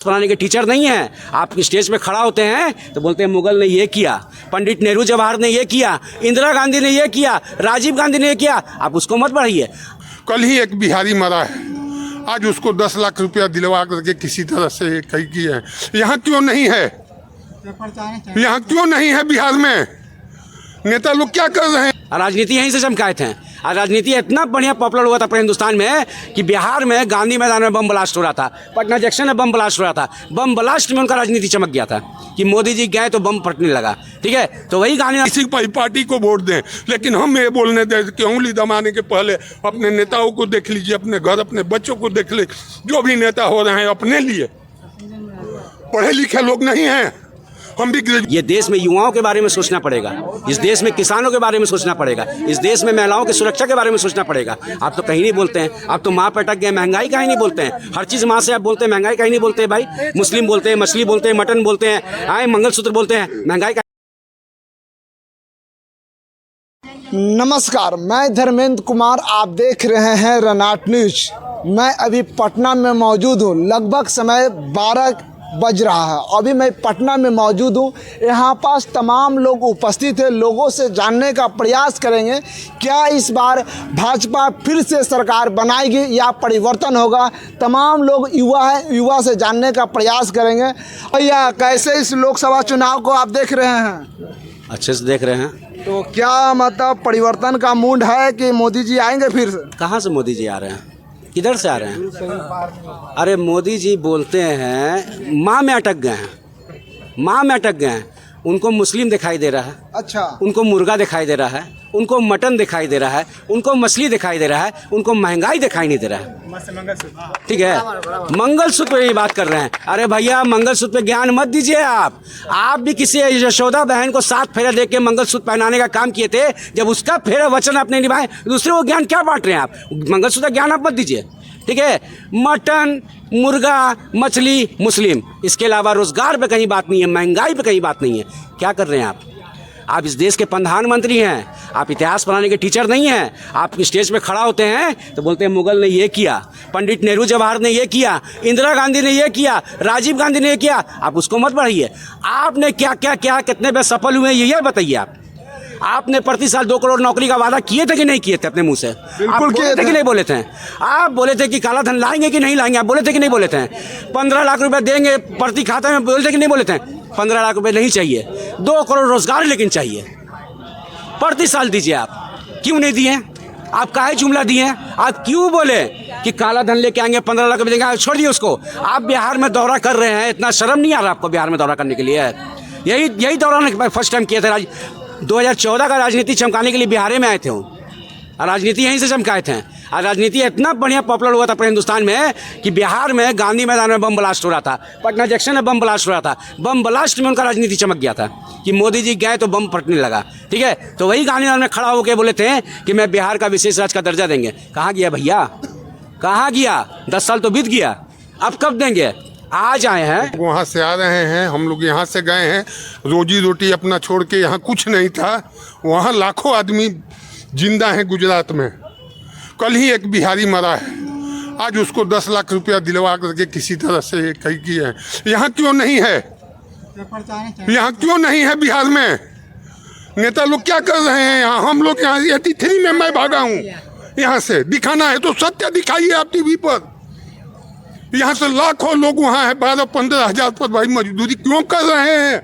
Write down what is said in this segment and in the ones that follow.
बनाने के टीचर नहीं हैं। आप स्टेज पे खड़ा होते हैं तो बोलते हैं मुगल ने ये किया, पंडित नेहरू जवाहर ने ये किया, इंदिरा गांधी ने ये किया, राजीव गांधी ने ये किया। आप उसको मत बढ़ाइए। कल ही एक बिहारी मरा है, आज उसको 10 लाख रुपया दिलवा करके किसी तरह से कही किए हैं। यहाँ क्यों नहीं है? यहाँ क्यों नहीं है? बिहार में नेता लोग क्या कर रहे हैं? राजनीति यहीं से चमकाए थे। और राजनीति इतना बढ़िया पॉपुलर हुआ था अपने हिंदुस्तान में कि बिहार में गांधी मैदान में बम ब्लास्ट हो रहा था, पटना जंक्शन में बम ब्लास्ट हो रहा था। बम ब्लास्ट में उनका राजनीति चमक गया था कि मोदी जी गए तो बम फटने लगा। ठीक है, तो वही गांधी किसी पार्टी को वोट दें, लेकिन हम ये बोलने दें कि उंगली दबाने के पहले अपने नेताओं को देख लीजिए, अपने घर अपने बच्चों को देख लीजिए। जो भी नेता हो रहे हैं अपने लिए, पढ़े लिखे लोग नहीं हैं। हम भी ये देश में युवाओं के बारे में सोचना पड़ेगा, इस देश में किसानों के बारे में सोचना पड़ेगा, इस देश में महिलाओं की सुरक्षा के बारे में सोचना पड़ेगा। आप तो कहीं नहीं बोलते हैं, आप तो माँ पे अटक गए। महंगाई का ही नहीं बोलते हैं, हर चीज़ माँ से आप बोलते हैं, महंगाई का ही नहीं बोलते हैं। भाई मुस्लिम बोलते हैं, मछली बोलते हैं, मटन बोलते हैं, आए मंगलसूत्र बोलते हैं, महंगाई का। नमस्कार, मैं धर्मेंद्र कुमार, आप देख रहे हैं रनाट न्यूज। मैं अभी पटना में मौजूद हूँ। लगभग समय 12 बज रहा है। अभी मैं पटना में मौजूद हूँ। यहाँ पास तमाम लोग उपस्थित हैं। लोगों से जानने का प्रयास करेंगे क्या इस बार भाजपा फिर से सरकार बनाएगी या परिवर्तन होगा। तमाम लोग युवा हैं, युवा से जानने का प्रयास करेंगे। भैया, कैसे इस लोकसभा चुनाव को आप देख रहे हैं? अच्छे से देख रहे हैं। तो क्या मतलब परिवर्तन का मूड है कि मोदी जी आएंगे फिर से? कहाँ से मोदी जी आ रहे हैं? किधर से आ रहे हैं? अरे मोदी जी बोलते हैं माँ में अटक गए हैं, माँ में अटक गए हैं। उनको मुस्लिम दिखाई दे रहा है, अच्छा, उनको मुर्गा दिखाई दे रहा है, उनको मटन दिखाई दे रहा है, उनको मछली दिखाई दे रहा है, उनको महंगाई दिखाई नहीं दे रहा है। ठीक है, मंगलसूत्र पे ये बात कर रहे हैं। अरे भैया, मंगलसूत्र पे ज्ञान मत दीजिए। आप भी किसी यशोदा बहन को 7 फेरा दे के मंगलसूत्र पहनाने का काम किए थे। जब उसका फेरा वचन आपने निभाए, दूसरे को ज्ञान क्या बांट रहे हैं आप? मंगलसूत्र ज्ञान आप मत दीजिए। ठीक है, मटन, मुर्गा, मछली, मुस्लिम, इसके अलावा रोजगार पे कहीं बात नहीं है, महंगाई पे कहीं बात नहीं है। क्या कर रहे हैं आप? आप इस देश के प्रधानमंत्री हैं, आप इतिहास पढ़ाने के टीचर नहीं हैं। आप स्टेज पे खड़ा होते हैं तो बोलते हैं मुगल ने ये किया, पंडित नेहरू जवाहर ने ये किया, इंदिरा गांधी ने ये किया, राजीव गांधी ने ये किया। आप उसको मत बढ़ाइए। आपने क्या क्या क्या, कितने पे सफल हुए ये बताइए। आपने प्रति साल 2 करोड़ नौकरी का वादा किए थे कि नहीं किए थे अपने मुंह से? बिल्कुल किए थे कि नहीं बोले थे? आप बोले थे कि काला धन लाएंगे कि नहीं लाएंगे? आप बोले थे कि नहीं बोले थे? 15 लाख रुपए देंगे प्रति खाता में, बोले थे कि नहीं बोले थे? 15 लाख रुपए नहीं चाहिए, 2 करोड़ रोजगार लेकिन चाहिए। प्रति साल दीजिए। आप क्यों नहीं दिए? आप काहे जुमला दिए? आप क्यों बोले कि काला धन लेके आएंगे, 15 लाख रुपए देंगे? छोड़ दिए उसको। आप बिहार में दौरा कर रहे हैं, इतना शर्म नहीं आ रहा आपको बिहार में दौरा करने के लिए? यही दौरा फर्स्ट टाइम किया था। 2014 का राजनीति चमकाने के लिए बिहार में आए थे वो, और राजनीति यहीं से चमकाए थे। और राजनीति इतना बढ़िया पॉपुलर हुआ था अपने हिंदुस्तान में कि बिहार में गांधी मैदान में बम ब्लास्ट हो रहा था, पटना जंक्शन में बम ब्लास्ट हो रहा था। बम ब्लास्ट में उनका राजनीति चमक गया था कि मोदी जी गए तो बम फटने लगा। ठीक है, तो वही गांधी मैदान में खड़ा होकर बोले थे कि मैं बिहार का विशेष राज्य का दर्जा देंगे। कहाँ गया भैया? कहाँ गया? 10 साल तो बीत गया, अब कब देंगे? आज आए हैं, वहाँ से आ रहे हैं, हम लोग यहाँ से गए हैं। रोजी रोटी अपना छोड़ के, यहाँ कुछ नहीं था, वहाँ लाखों आदमी जिंदा हैं गुजरात में। कल ही एक बिहारी मरा है, आज उसको 10 लाख रुपया दिलवा करके किसी तरह से कही किए हैं। यहाँ क्यों नहीं है? यहाँ क्यों नहीं है? बिहार में नेता लोग क्या कर रहे हैं? यहाँ हम लोग, यहाँ 83 में मैं भागा हूँ। यहाँ से दिखाना है तो सत्य दिखाइए आप टीवी पर। यहाँ से लाखों लोग वहाँ है, 12-15 हज़ार पर भाई मजदूरी क्यों कर रहे हैं?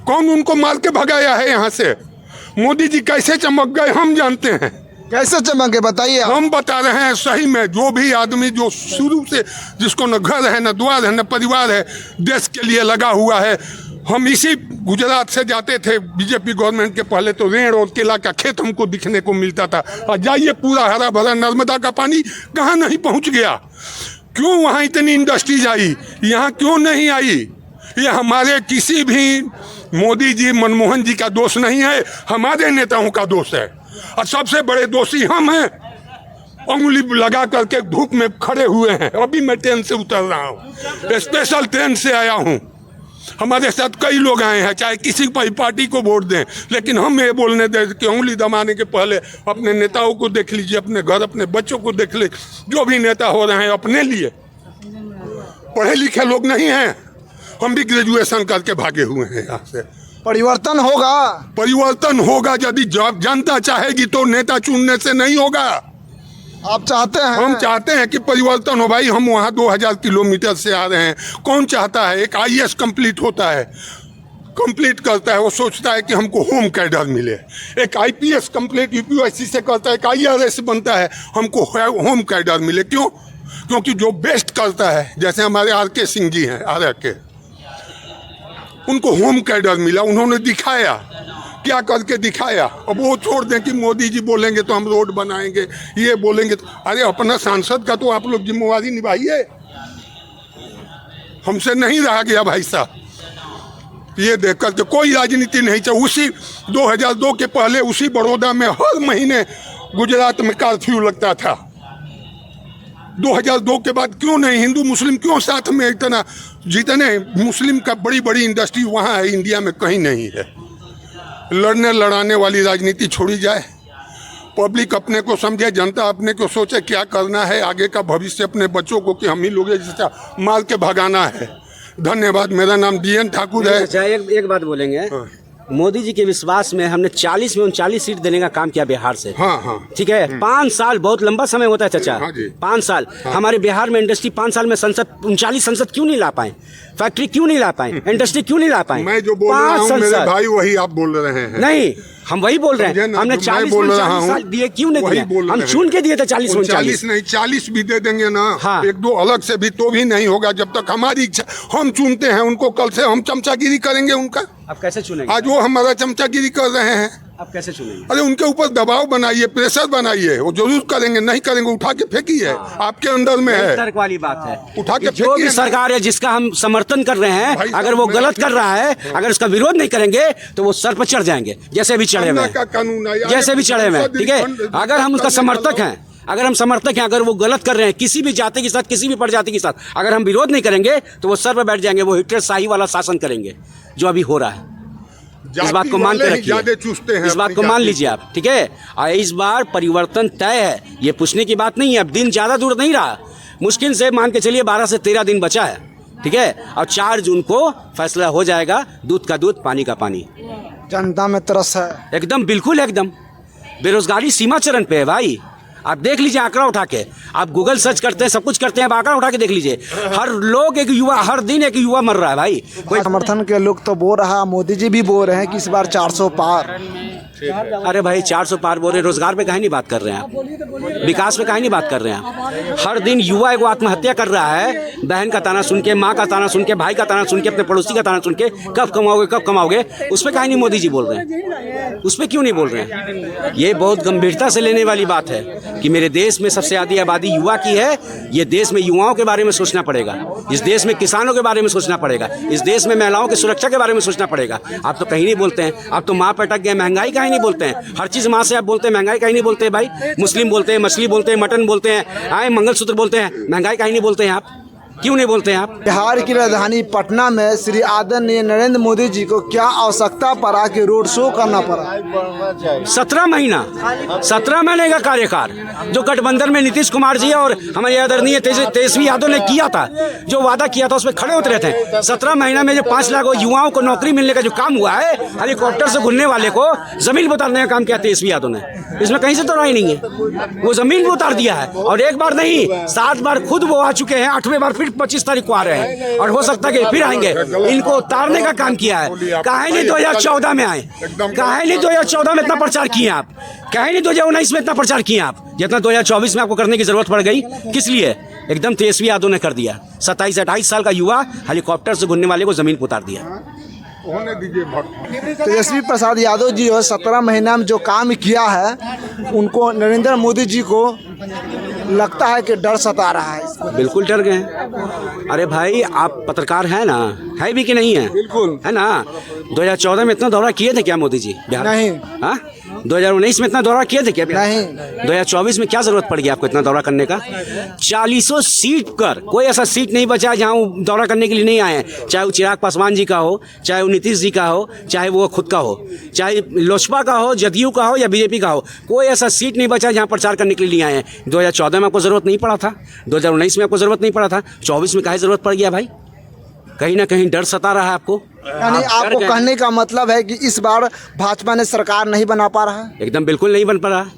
कौन उनको मार के भगाया है यहाँ से? मोदी जी कैसे चमक गए हम जानते हैं। कैसे चमके बताइए? हम बता रहे हैं, सही में जो भी आदमी जो शुरू से, जिसको न घर है, न द्वार है, न परिवार है, देश के लिए लगा हुआ है। हम इसी गुजरात से जाते थे बीजेपी गवर्नमेंट के पहले, तो रेड़ और केला का खेत हमको दिखने को मिलता था। और जाइए, पूरा हरा भरा नर्मदा का पानी कहाँ नहीं पहुँच गया? क्यों वहाँ इतनी इंडस्ट्रीज आई, यहाँ क्यों नहीं आई? ये हमारे किसी भी मोदी जी, मनमोहन जी का दोष नहीं है, हमारे नेताओं का दोष है। और सबसे बड़े दोषी हम हैं। उंगली लगा करके धूप में खड़े हुए हैं। अभी मैं ट्रेन से उतर रहा हूँ, स्पेशल ट्रेन से आया हूँ। हमारे साथ कई लोग आए हैं, चाहे किसी पार्टी को वोट दें, लेकिन हम ये बोलने दें कि उंगली दबाने के पहले अपने नेताओं को देख लीजिए, अपने घर अपने बच्चों को देख लीजिए। जो भी नेता हो रहे हैं अपने लिए, पढ़े लिखे लोग नहीं हैं। हम भी ग्रेजुएशन करके भागे हुए हैं यहाँ से। परिवर्तन होगा। परिवर्तन होगा यदि जनता चाहेगी तो, नेता चुनने से नहीं होगा। आप चाहते हैं? हम चाहते हैं कि परिवर्तन हो भाई। हम वहाँ 2000 किलोमीटर से आ रहे हैं। कौन चाहता है? एक IAS कंप्लीट होता है, कंप्लीट करता है, वो सोचता है कि हमको होम कैडर मिले। एक IPS कंप्लीट UPSC से करता है, एक IRS बनता है, हमको होम कैडर मिले। क्यों? क्योंकि जो बेस्ट करता है, जैसे हमारे RK सिंह जी हैं RK, उनको होम कैडर मिला, उन्होंने दिखाया, क्या करके दिखाया। अब वो छोड़ दें कि मोदी जी बोलेंगे तो हम रोड बनाएंगे, ये बोलेंगे तो, अरे अपना सांसद का तो आप लोग जिम्मेवारी निभाइए। हमसे नहीं रहा गया भाई साहब। ये देख कर के कोई राजनीति नहीं चाहिए। उसी 2002 के पहले उसी बड़ौदा में हर महीने गुजरात में कर्फ्यू लगता था। 2002 के बाद क्यों नहीं? हिंदू मुस्लिम क्यों साथ में? इतना जितने मुस्लिम का बड़ी बड़ी इंडस्ट्री वहाँ है, इंडिया में कहीं नहीं है। लड़ने लड़ाने वाली राजनीति छोड़ी जाए। पब्लिक अपने को समझे, जनता अपने को सोचे क्या करना है, आगे का भविष्य अपने बच्चों को कि हम ही लोग जैसा मार के भगाना है। धन्यवाद। मेरा नाम DN ठाकुर है। अच्छा, एक बात बोलेंगे। मोदी जी के विश्वास में हमने 40 में 39 सीट देने का काम किया बिहार से। हाँ हाँ, ठीक है। 5 साल बहुत लंबा समय होता है चाचा। हाँ जी। 5 साल हमारे बिहार में इंडस्ट्री 5 साल में 39 संसद क्यों नहीं ला पाए? फैक्ट्री क्यों नहीं ला पाए? इंडस्ट्री क्यों नहीं ला पाए? मैं जो बोल रहा हूँ मेरे भाई वही आप बोल रहे हैं। नहीं, हम वही बोल रहे हैं। हमने 40 साल दिए, क्यों नहीं दिए? हम चुन के दिए थे 40 नहीं, 40 भी दे देंगे ना। हाँ। 1-2 अलग से भी तो भी नहीं होगा जब तक हमारी इच्छा। हम चुनते हैं उनको, कल से हम चमचागिरी करेंगे उनका। अब कैसे चुनेंगे? आज वो हमारा चमचागिरी कर रहे हैं। अब कैसे चुनेंगे? अरे उनके ऊपर दबाव बनाइए, प्रेशर बनाइए। वो जरूर करेंगे, नहीं करेंगे उठा के फेंकिए। आपके अंदर में है। तर्क वाली बात है। उठा के जो भी सरकार है जिसका हम समर्थन कर रहे हैं, अगर वो गलत कर रहा है, अगर उसका विरोध नहीं करेंगे तो वो सर पर चढ़ जाएंगे, जैसे भी चढ़े हुए हैं, जैसे भी चढ़े हुए हैं। ठीक है। अगर हम उसका समर्थक हैं, अगर वो गलत कर रहे हैं किसी भी जाति के साथ, किसी भी प्रजाति के साथ, अगर हम विरोध नहीं करेंगे तो वो सर पर बैठ जाएंगे। वो हिटलर शाही वाला शासन करेंगे जो अभी हो रहा है। इस बात को मान के रखिए, इस बात को मान लीजिए आप। ठीक है। और इस बार परिवर्तन तय है, ये पूछने की बात नहीं है। अब दिन ज़्यादा दूर नहीं रहा, मुश्किल से मान के चलिए 12 से 13 दिन बचा है। ठीक है। और 4 जून को फैसला हो जाएगा। दूध का दूध, पानी का पानी। जनता में तरस है एकदम, बिल्कुल एकदम। बेरोजगारी सीमा चरण पे है भाई। आप देख लीजिए आंकड़ा उठा के, आप गूगल सर्च करते हैं, सब कुछ करते हैं, आप आंकड़ा उठा के देख लीजिए। हर लोग एक युवा, हर दिन एक युवा मर रहा है भाई। कोई समर्थन के लोग तो बोल रहा, मोदी जी भी बोल रहे हैं कि इस बार 400 पार। अरे भाई 400 पार बोल रहे हैं, रोजगार पे काहे नहीं बात कर रहे हैं आप? विकास पे काहे नहीं बात कर रहे हैं आप? हर दिन युवा एगो आत्महत्या कर रहा है, बहन का ताना सुन के, माँ का ताना सुन के, भाई का ताना सुन के, अपने पड़ोसी का ताना सुन के, कब कमाओगे कब कमाओगे। उस पर काहे नहीं मोदी जी बोल रहे हैं? उस पर क्यों नहीं बोल रहे हैं? ये बहुत गंभीरता से लेने वाली बात है कि मेरे देश में सबसे ज़्यादा आबादी युवा की है। ये देश में युवाओं के बारे में सोचना पड़ेगा, इस देश में किसानों के बारे में सोचना पड़ेगा, इस देश में महिलाओं की सुरक्षा के बारे में सोचना पड़ेगा। आप तो कहीं नहीं बोलते हैं। आप तो माँ पे अटक गए, महंगाई का नहीं बोलते हैं। हर चीज माँ से आप बोलते हैं, महंगाई का ही नहीं बोलते हैं भाई। मुस्लिम बोलते हैं, मछली बोलते हैं, मटन बोलते हैं, आए मंगलसूत्र बोलते हैं, महंगाई का ही नहीं बोलते हैं। आप क्यों नहीं बोलते हैं? आप बिहार की राजधानी पटना में श्री आदरणीय नरेंद्र मोदी जी को क्या आवश्यकता पड़ा कि रोड शो करना पड़ा? 17 महीने का कार्यकाल जो गठबंधन में नीतीश कुमार जी और हमारे आदरणीय तेजस्वी यादव ने किया था, जो वादा किया था उस पर खड़े उतरे थे। 17 महीना में जो 5 लाख युवाओं को नौकरी मिलने का जो काम हुआ है, हेलीकॉप्टर से घुलने वाले को जमीन पर उतारने का काम किया तेजस्वी यादव ने। इसमें कहीं से तो राय नहीं है, वो जमीन पर उतार दिया है। और एक बार नहीं 7 बार खुद वो आ चुके हैं, 8वें बार फिर 25 तारीख को आ रहे हैं और हो सकता है कि फिर आएंगे। इनको उतारने का काम किया है। काहे नहीं 2014 में आए? काहे नहीं 2014 में इतना प्रचार किए आप? काहे नहीं 2019 में इतना प्रचार किए आप जितना 2024 में आपको करने की जरूरत पड़ गई? किस लिए? एकदम तेजस्वी यादव ने कर दिया। 27-28 साल का युवा हेलीकॉप्टर से घुलने वाले को जमीन पर उतार दिया। होने दीजिए। तेजस्वी प्रसाद यादव जी और 17 महीना में जो काम किया है, उनको नरेंद्र मोदी जी को लगता है कि डर सता रहा है। बिल्कुल डर गए हैं। अरे भाई आप पत्रकार हैं ना, है भी कि नहीं है? बिल्कुल है ना। 2014 में इतना दौरा किए थे क्या मोदी जी बिहार? नहीं। हाँ, 2019 में इतना दौरा किए थे क्या? नहीं। 2024 में क्या जरूरत पड़ गई आपको इतना दौरा करने का? 40 सीट पर कोई ऐसा सीट नहीं बचा जहाँ वो दौरा करने के लिए नहीं आए हैं। चाहे वो चिराग पासवान जी का हो, चाहे वो नीतीश जी का हो, चाहे वो खुद का हो, चाहे लोजपा का हो, जदयू का हो या बीजेपी का हो, कोई ऐसा सीट नहीं बचा जहाँ प्रचार करने के लिए आए हैं। 2014 में आपको जरूरत नहीं पड़ा था, 2019 में आपको जरूरत नहीं पड़ा था, 24 में काहे जरूरत पड़ गया भाई? कहीं ना कहीं डर सता रहा है आपको। यानी आप डर आपको गए। कहने का मतलब है कि इस बार भाजपा ने सरकार नहीं बना पा रहा है। एकदम बिल्कुल नहीं बन पा रहा है,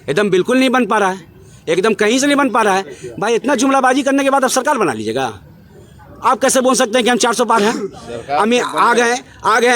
एकदम बिल्कुल नहीं बन पा रहा है, एकदम कहीं से नहीं बन पा रहा है। भाई इतना जुमलाबाजी करने के बाद अब सरकार बना लीजिएगा। आप कैसे बोल सकते हैं कि हम 400 पार हैं? हम आ गए